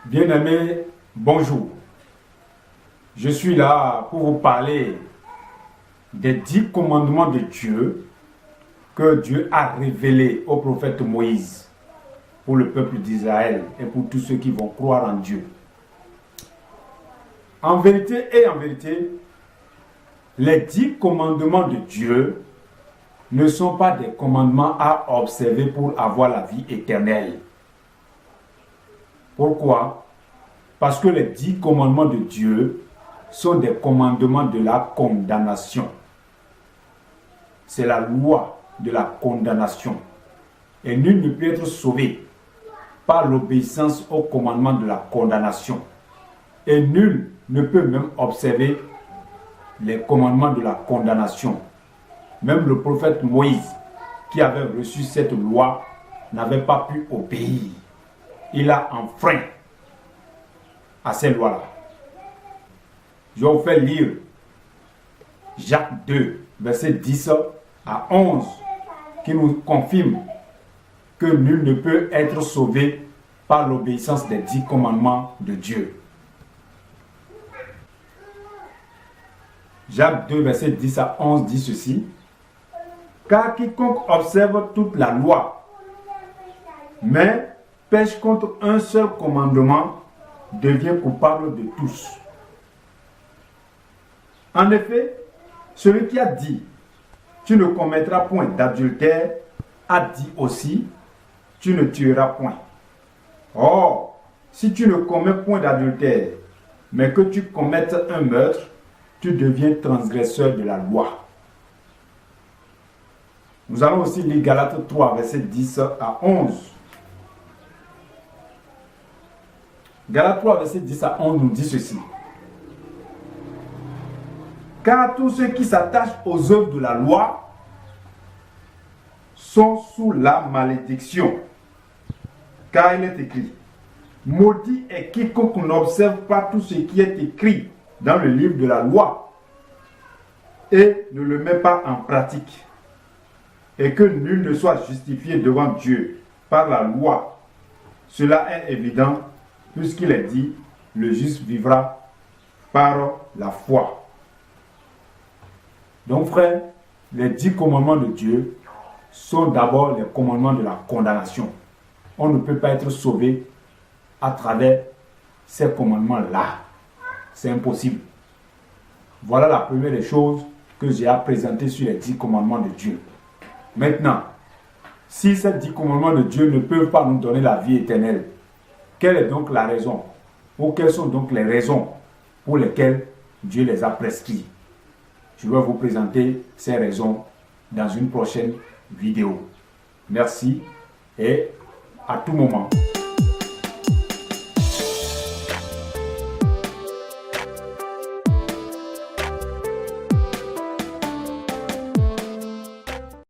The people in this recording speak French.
Bien-aimés, bonjour. Je suis là pour vous parler des 10 commandements de Dieu que Dieu a révélés au prophète Moïse pour le peuple d'Israël et pour tous ceux qui vont croire en Dieu. En vérité, les 10 commandements de Dieu ne sont pas des commandements à observer pour avoir la vie éternelle. Pourquoi? Parce que les 10 commandements de Dieu sont des commandements de la condamnation. C'est la loi de la condamnation. Et nul ne peut être sauvé par l'obéissance au commandement de la condamnation. Et nul ne peut même observer les commandements de la condamnation. Même le prophète Moïse, qui avait reçu cette loi, n'avait pas pu obéir. Il a enfreint à ces lois-là. Je vais vous faire lire Jacques 2, verset 10 à 11, qui nous confirme que nul ne peut être sauvé par l'obéissance des 10 commandements de Dieu. Jacques 2, verset 10 à 11 dit ceci: Car quiconque observe toute la loi, mais pêche contre un seul commandement, devient coupable de tous. En effet, celui qui a dit « Tu ne commettras point d'adultère » a dit aussi « Tu ne tueras point ». Or, si tu ne commets point d'adultère, mais que tu commettes un meurtre, tu deviens transgresseur de la loi. Nous allons aussi lire Galates 3, verset 10 à 11. Galates 3, verset 10 à 11 nous dit ceci: Car tous ceux qui s'attachent aux œuvres de la loi sont sous la malédiction. Car il est écrit: Maudit est quiconque n'observe pas tout ce qui est écrit dans le livre de la loi et ne le met pas en pratique. Et que nul ne soit justifié devant Dieu par la loi. Cela est évident, puisqu'il est dit, le juste vivra par la foi. Donc frère, les 10 commandements de Dieu sont d'abord les commandements de la condamnation. On ne peut pas être sauvé à travers ces commandements-là. C'est impossible. Voilà la première des choses que j'ai à présenter sur les 10 commandements de Dieu. Maintenant, si ces 10 commandements de Dieu ne peuvent pas nous donner la vie éternelle, quelle est donc la raison? Ou quelles sont donc les raisons pour lesquelles Dieu les a prescrits? Je vais vous présenter ces raisons dans une prochaine vidéo. Merci et à tout moment.